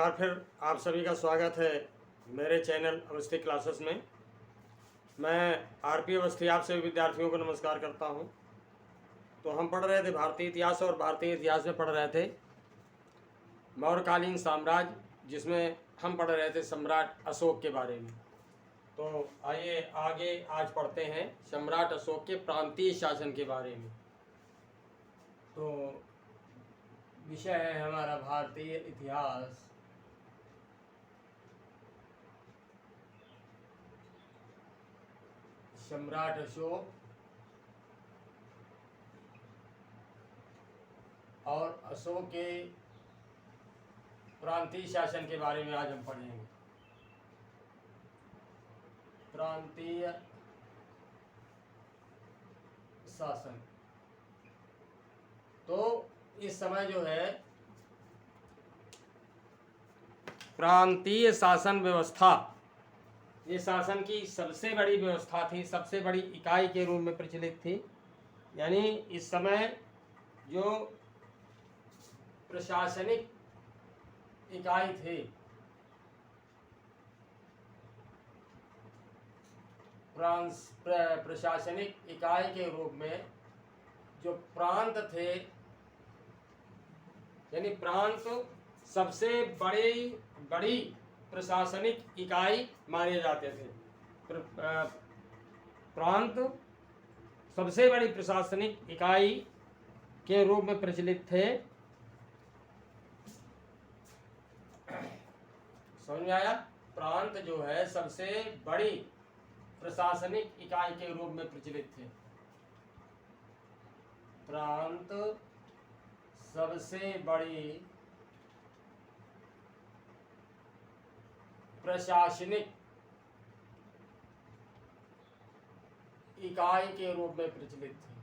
बार फिर आप सभी का स्वागत है मेरे चैनल अवस्थी क्लासेस में। मैं आरपी अवस्थी आप सभी विद्यार्थियों को नमस्कार करता हूं। तो हम पढ़ रहे थे भारतीय इतिहास और भारतीय इतिहास में पढ़ रहे थे मौर्यकालीन साम्राज्य, जिसमें हम पढ़ रहे थे सम्राट अशोक के बारे में। तो आइए आगे आज पढ़ते हैं सम्राट अशोक के प्रांतीय शासन के बारे में। तो विषय है हमारा भारतीय इतिहास। सम्राट अशोक और अशोक के प्रांतीय शासन के बारे में आज हम पढ़ेंगे। प्रांतीय शासन। तो इस समय जो है प्रांतीय शासन व्यवस्था, ये शासन की सबसे बड़ी व्यवस्था थी, सबसे बड़ी इकाई के रूप में प्रचलित थी। यानी इस समय जो प्रशासनिक इकाई थी, प्रशासनिक इकाई के रूप में जो प्रांत थे, यानी प्रांत सबसे बड़ी प्रशासनिक इकाई माने जाते थे। प्रांत सबसे बड़ी प्रशासनिक इकाई के रूप में प्रचलित थे। समझ में आया? प्रांत जो है सबसे बड़ी प्रशासनिक इकाई के रूप में प्रचलित थे। प्रांत सबसे बड़ी प्रशासनिक इकाई के रूप में प्रचलित थे।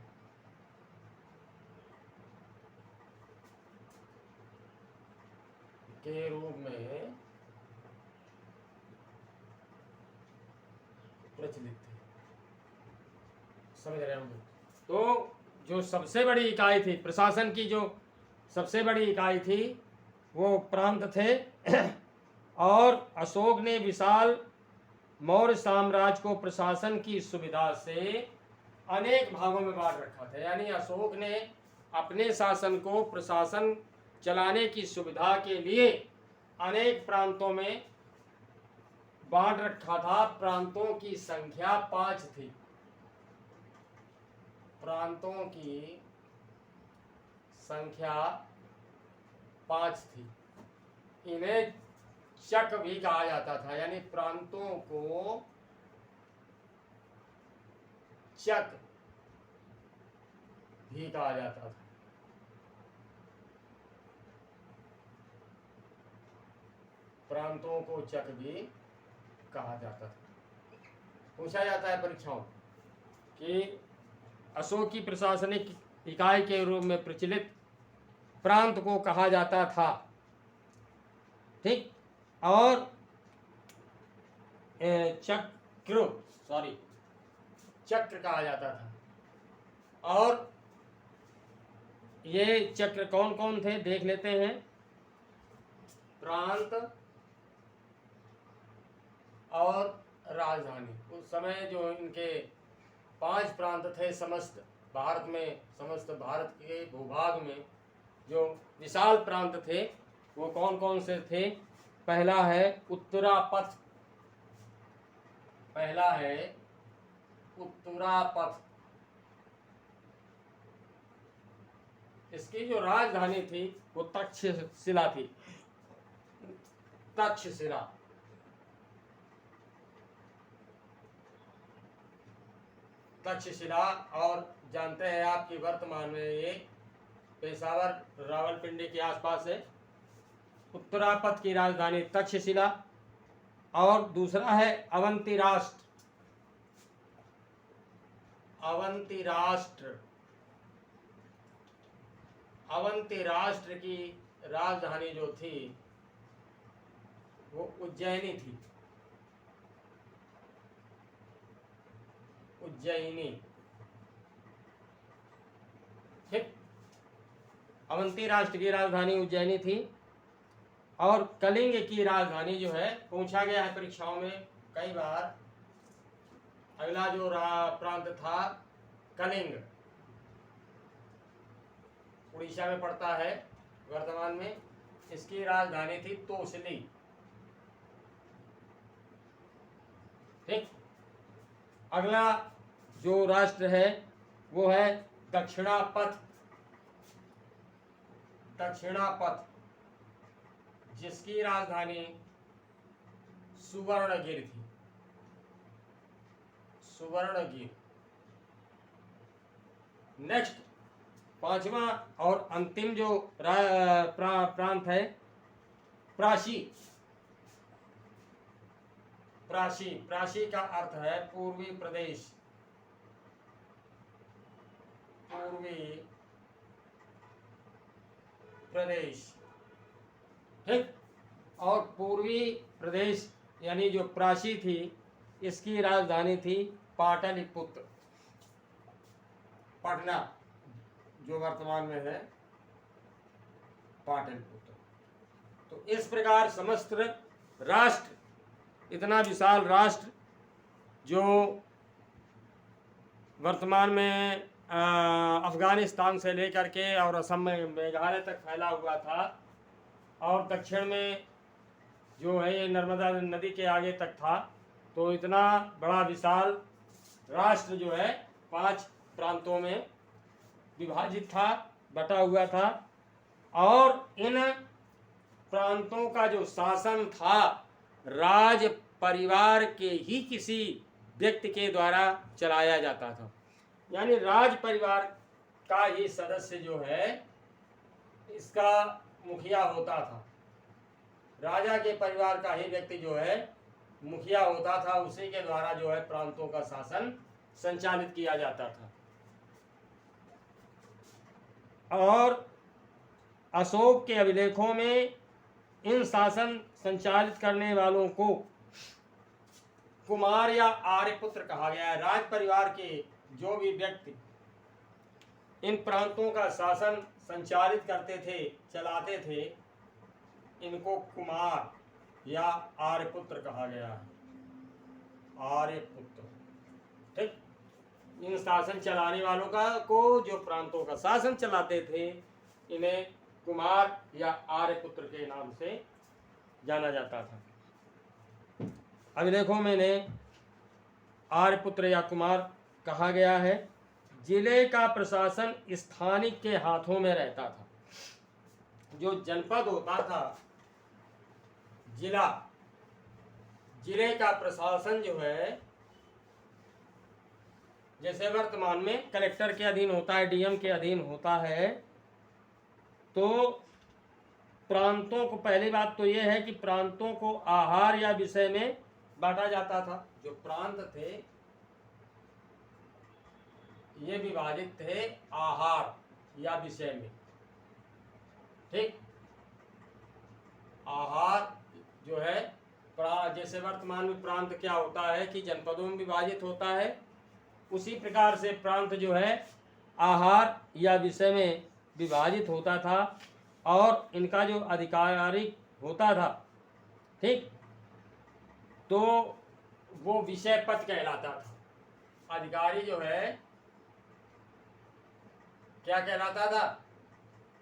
के रूप में प्रचलित थे। समझ रहे होंगे? तो जो सबसे बड़ी इकाई थी प्रशासन की, जो सबसे बड़ी इकाई थी वो प्रांत थे। और अशोक ने विशाल मौर्य साम्राज्य को प्रशासन की सुविधा से अनेक भागों में बांट रखा था। यानी अशोक ने अपने शासन को प्रशासन चलाने की सुविधा के लिए अनेक प्रांतों में बांट रखा था। प्रांतों की संख्या 5 थी। प्रांतों की संख्या 5 थी। इन्हें चक भी कहा जाता था। यानी प्रांतों को चक भी कहा जाता था। प्रांतों को चक भी कहा जाता था। पूछा जाता है परीक्षाओं कि अशोक की प्रशासनिक इकाई के रूप में प्रचलित प्रांत को कहा जाता था, ठीक? और चक्र कहा जाता था। और ये चक्र कौन कौन थे देख लेते हैं। प्रांत और राजधानी। उस समय जो इनके 5 प्रांत थे समस्त भारत में, समस्त भारत के भूभाग में जो विशाल प्रांत थे वो कौन कौन से थे? पहला है उत्तरापथ। पहला है उत्तरापथ। इसकी जो राजधानी थी वो तक्षशिला थी। तक्षशिला। तक्षशिला। और जानते हैं आप कि वर्तमान में ये पेशावर रावलपिंडी के आसपास है। उत्तरापथ की राजधानी तक्षशिला। और दूसरा है अवंती राष्ट्र। अवंती राष्ट्र। अवंती राष्ट्र की राजधानी जो थी वो उज्जैनी थी। उज्जैनी, ठीक? अवंती राष्ट्र की राजधानी उज्जैनी थी। और कलिंग की राजधानी जो है, पूछा गया है परीक्षाओं में कई बार। अगला जो प्रांत था कलिंग, उड़ीसा में पड़ता है वर्तमान में। इसकी राजधानी थी तोसली। ठीक। अगला जो राष्ट्र है वो है दक्षिणापथ। दक्षिणापथ जिसकी राजधानी सुवर्णगिर थी। सुवर्णगिर। नेक्स्ट, पांचवा और अंतिम जो प्रांत है प्राची। प्राची, प्राची का अर्थ है पूर्वी प्रदेश। पूर्वी प्रदेश। ठीक। और पूर्वी प्रदेश यानी जो प्राची थी, इसकी राजधानी थी पाटलिपुत्र। पटना जो वर्तमान में है पाटलिपुत्र। तो इस प्रकार समस्त राष्ट्र, इतना विशाल राष्ट्र जो वर्तमान में अफगानिस्तान से लेकर के और असम में मेघालय तक फैला हुआ था, और दक्षिण में जो है ये नर्मदा नदी के आगे तक था। तो इतना बड़ा विशाल राष्ट्र जो है 5 प्रांतों में विभाजित था, बटा हुआ था। और इन प्रांतों का जो शासन था राज परिवार के ही किसी व्यक्ति के द्वारा चलाया जाता था। यानी राज परिवार का ही सदस्य जो है इसका मुखिया होता था। राजा के परिवार का ही व्यक्ति जो है मुखिया होता था, उसी के द्वारा जो है प्रांतों का शासन संचालित किया जाता था। और अशोक के अभिलेखों में इन शासन संचालित करने वालों को कुमार या आर्यपुत्र कहा गया है। राज परिवार के जो भी व्यक्ति इन प्रांतों का शासन संचालित करते थे, चलाते थे, इनको कुमार या आर्यपुत्र कहा गया है। आर्यपुत्र। ठीक। इन शासन चलाने वालों का को जो प्रांतों का शासन चलाते थे, इन्हें कुमार या आर्यपुत्र के नाम से जाना जाता था। अभिलेखों में इन्हें आर्यपुत्र या कुमार कहा गया है। जिले का प्रशासन स्थानिक के हाथों में रहता था। जो जनपद होता था, जिला, जिले का प्रशासन जो है, जैसे वर्तमान में कलेक्टर के अधीन होता है, डीएम के अधीन होता है। तो प्रांतों को, पहली बात तो यह है कि प्रांतों को आहार या विषय में बांटा जाता था। जो प्रांत थे ये विभाजित थे आहार या विषय में। ठीक। आहार जो है, जैसे वर्तमान में प्रांत क्या होता है कि जनपदों में विभाजित होता है, उसी प्रकार से प्रांत जो है आहार या विषय में विभाजित होता था। और इनका जो आधिकारिक होता था, ठीक, तो वो विषय पद कहलाता था। अधिकारी जो है क्या कहलाता था?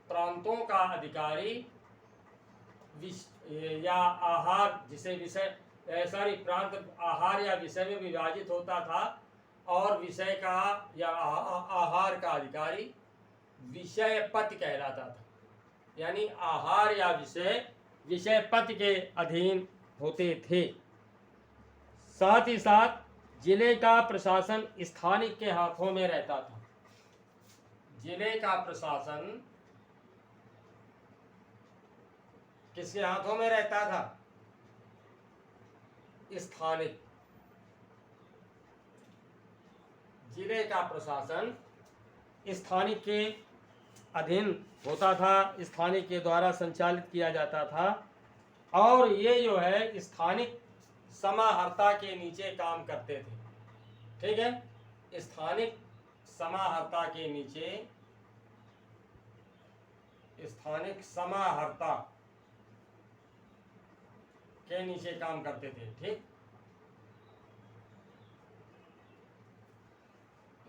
प्रांतों का अधिकारी या आहार, जिसे विषय प्रांत आहार या विषय में विभाजित होता था, और विषय का या आहार का अधिकारी विषय पद कहलाता था। यानी आहार या विषय पद के अधीन होते थे। साथ ही साथ जिले का प्रशासन स्थानिक के हाथों में रहता था। जिले का प्रशासन किसके हाथों में रहता था? स्थानिक। जिले का प्रशासन स्थानिक के अधीन होता था, स्थानिक के द्वारा संचालित किया जाता था। और ये जो है स्थानिक समाहर्ता के नीचे काम करते थे। ठीक है। स्थानिक समाहर्ता के नीचे, स्थानिक समाहर्ता के नीचे काम करते थे। ठीक,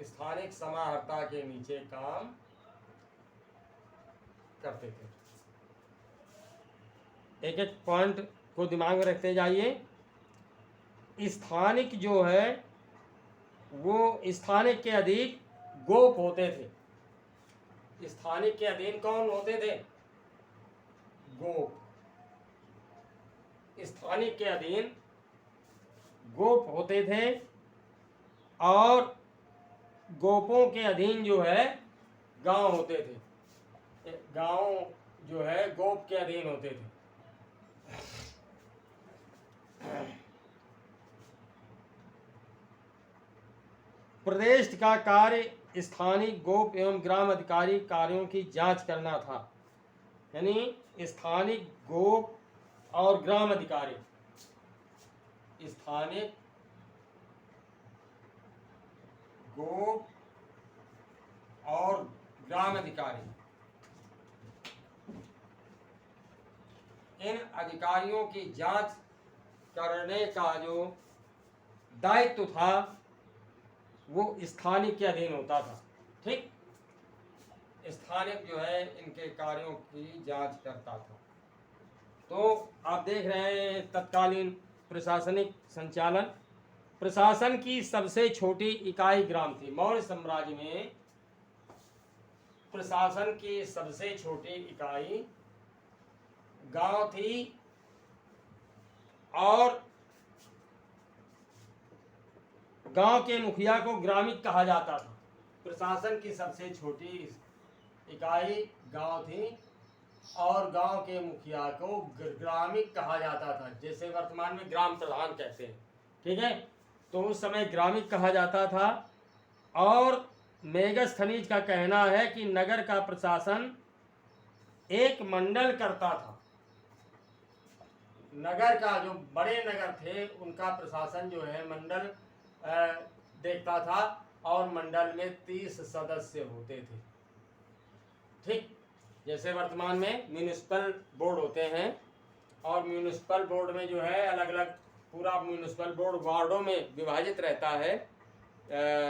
स्थानिक समाहर्ता के नीचे काम करते थे। एक एक पॉइंट को दिमाग में रखते जाइए। स्थानिक जो है वो स्थानिक के अधीन गोप होते थे। स्थानिक के अधीन कौन होते थे? गोप। स्थानिक के अधीन गोप होते थे और गोपों के अधीन जो है गांव होते थे। गांव जो है गोप के अधीन होते थे। प्रदेश का कार्य स्थानीय गोप एवं ग्राम अधिकारी कार्यों की जांच करना था। यानी स्थानीय गोप और ग्राम अधिकारी, स्थानीय गोप और ग्राम अधिकारी, इन अधिकारियों की जांच करने का जो दायित्व था वो स्थानिक के अधीन होता था। ठीक, स्थानिक जो है इनके कार्यों की जांच करता था। तो आप देख रहे हैं तत्कालीन प्रशासनिक संचालन। प्रशासन की सबसे छोटी इकाई ग्राम थी। मौर्य साम्राज्य में प्रशासन की सबसे छोटी इकाई गांव थी और गांव के मुखिया को ग्रामिक कहा जाता था। प्रशासन की सबसे छोटी इकाई गांव थी और गांव के मुखिया को ग्रामिक कहा जाता था, जैसे वर्तमान में ग्राम प्रधान कहते हैं। ठीक है, तो उस समय ग्रामिक कहा जाता था। और मेगस्थनीज का कहना है कि नगर का प्रशासन एक मंडल करता था। नगर का जो बड़े नगर थे उनका प्रशासन जो है मंडल देखता था और मंडल में 30 सदस्य होते थे। ठीक, जैसे वर्तमान में म्यूनिसिपल बोर्ड होते हैं और म्यूनिसिपल बोर्ड में जो है अलग अलग पूरा म्यूनिसिपल बोर्ड वार्डों में विभाजित रहता है।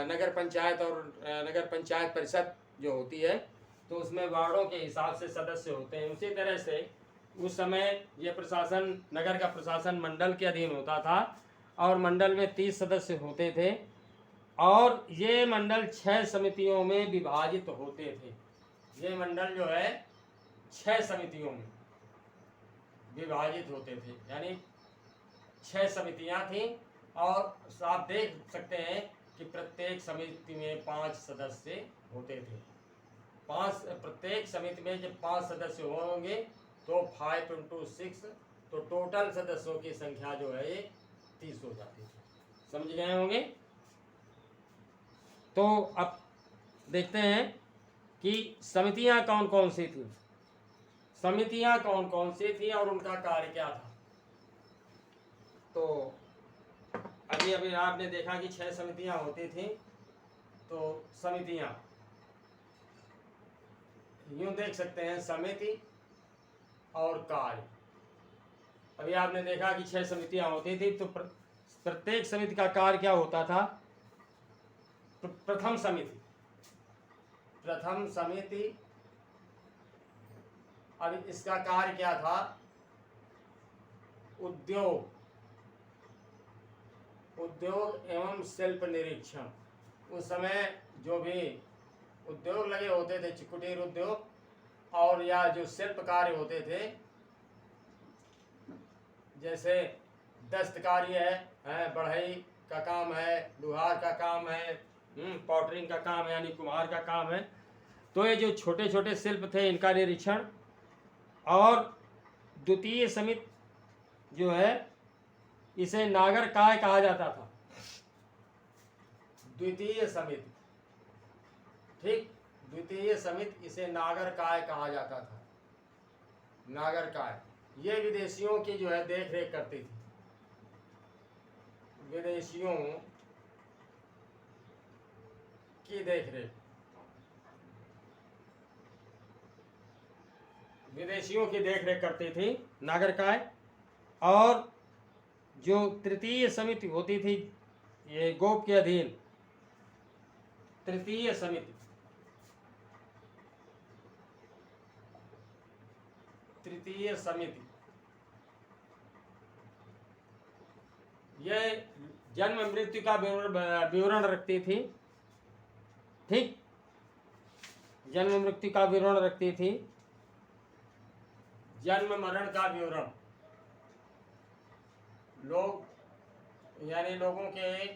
नगर पंचायत और नगर पंचायत परिषद जो होती है तो उसमें वार्डों के हिसाब से सदस्य होते हैं। उसी तरह से उस समय ये प्रशासन, नगर का प्रशासन मंडल के अधीन होता था और मंडल में 30 सदस्य होते थे और ये मंडल 6 समितियों में विभाजित होते थे। ये मंडल जो है 6 समितियों में विभाजित होते थे, यानी 6 समितियां थीं और आप देख सकते हैं कि प्रत्येक समिति में 5 सदस्य होते थे। प्रत्येक समिति में जब 5 सदस्य होंगे तो 5 × 6, तो टोटल सदस्यों की संख्या जो है ये 30 हो जाती थी। समझ गए होंगे। तो अब देखते हैं कि समितियां कौन कौन सी थी। समितियां कौन कौन सी थी और उनका कार्य क्या था। तो अभी अभी आपने देखा कि 6 समितियां होती थी। तो समितियां यूं देख सकते हैं, समिति और कार्य। अभी आपने देखा कि 6 समितियां होती थी, तो प्रत्येक समिति का कार्य क्या होता था। प्रथम समिति अब इसका कार्य क्या था। उद्योग एवं शिल्प निरीक्षण। उस समय जो भी उद्योग लगे होते थे, कुटीर उद्योग और या जो शिल्प कार्य होते थे, जैसे दस्तकारी है, बढ़ई का काम है, लुहार का काम है, पॉटरिंग का काम है यानी कुम्हार का काम है। तो ये जो छोटे छोटे शिल्प थे इनका निरीक्षण। और द्वितीय समिति जो है इसे नागरकाय कहा जाता था। द्वितीय समिति, ठीक, द्वितीय समिति इसे नागरकाय कहा जाता था। नागरकाय ये विदेशियों की जो है देख रेख करती थी। विदेशियों की देखरेख, विदेशियों की देखरेख करती थी नागरकाय। और जो तृतीय समिति होती थी ये गोप के अधीन, तृतीय समिति, तृतीय समिति यह जन्म मृत्यु का विवरण रखती थी। ठीक, जन्म मृत्यु का विवरण रखती थी, जन्म मरण का विवरण, लोग यानी लोगों के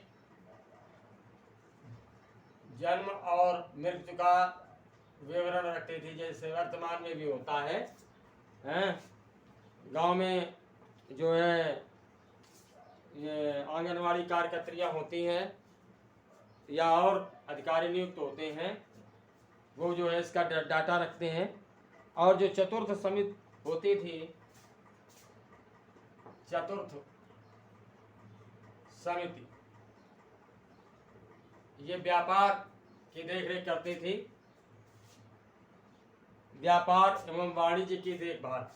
जन्म और मृत्यु का विवरण रखती थी, जैसे वर्तमान में भी होता है। गांव में जो है ये आंगनवाड़ी कार्यकर्त्रियाँ होती हैं या और अधिकारी नियुक्त होते हैं, वो जो है इसका डाटा रखते हैं। और जो चतुर्थ समिति होती थी, चतुर्थ समिति, ये व्यापार की देखरेख करती थी, व्यापार एवं वाणिज्य की देखभाल,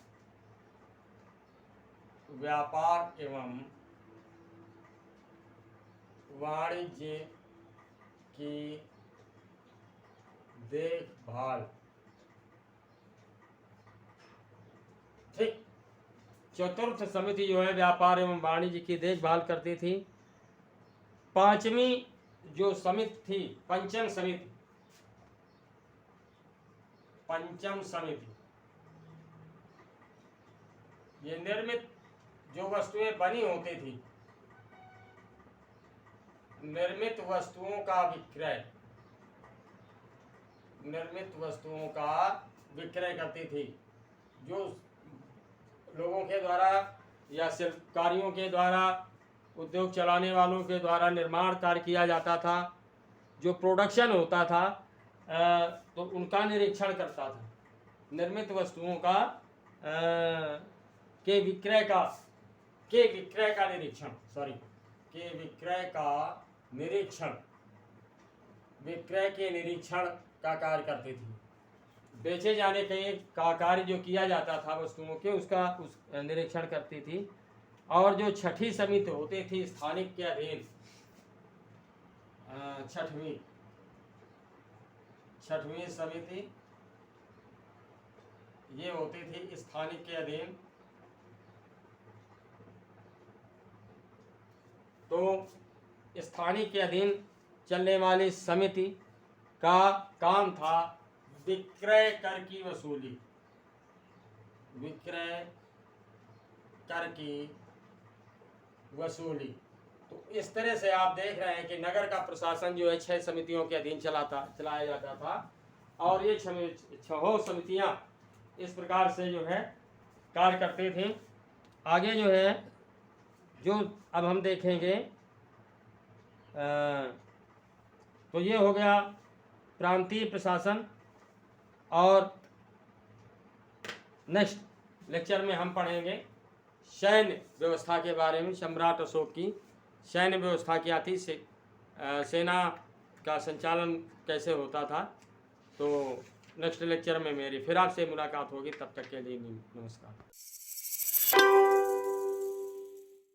व्यापार एवं वाणिज्य की देखभाल। ठीक, चतुर्थ समिति जो है व्यापार एवं वाणिज्य की देखभाल करती थी। पांचवी जो समिति थी, पंचम समिति, पंचम समिति, ये निर्मित जो वस्तुएं बनी होती थी, निर्मित वस्तुओं का विक्रय, निर्मित वस्तुओं का विक्रय करती थी, जो लोगों के द्वारा या शिल्पकारियों के द्वारा, उद्योग चलाने वालों के द्वारा निर्माण कार्य किया जाता था, जो प्रोडक्शन होता था तो उनका निरीक्षण करता था। निर्मित वस्तुओं का के विक्रय का निरीक्षण, के विक्रय का निरीक्षण, विक्रय के निरीक्षण का कार्य करती थी। बेचे जाने के का कार्य जो किया जाता था वस्तुओं के, उसका निरीक्षण करती थी। और जो छठी समिति होती थी स्थानिक के अधीन, छठवीं समिति ये होती थी स्थानिक के अधीन। तो स्थानीय के अधीन चलने वाली समिति का काम था विक्रय कर की वसूली, विक्रय कर की वसूली। तो इस तरह से आप देख रहे हैं कि नगर का प्रशासन जो है 6 समितियों के अधीन चलाया जाता था। और ये 6 समितियां इस प्रकार से जो है कार्य करते थे। आगे जो है जो अब हम देखेंगे तो ये हो गया प्रांतीय प्रशासन। और नेक्स्ट लेक्चर में हम पढ़ेंगे सैन्य व्यवस्था के बारे में। सम्राट अशोक की सैन्य व्यवस्था क्या थी, सेना का संचालन कैसे होता था। तो नेक्स्ट लेक्चर में मेरी फिर आपसे मुलाकात होगी, तब तक के लिए नमस्कार।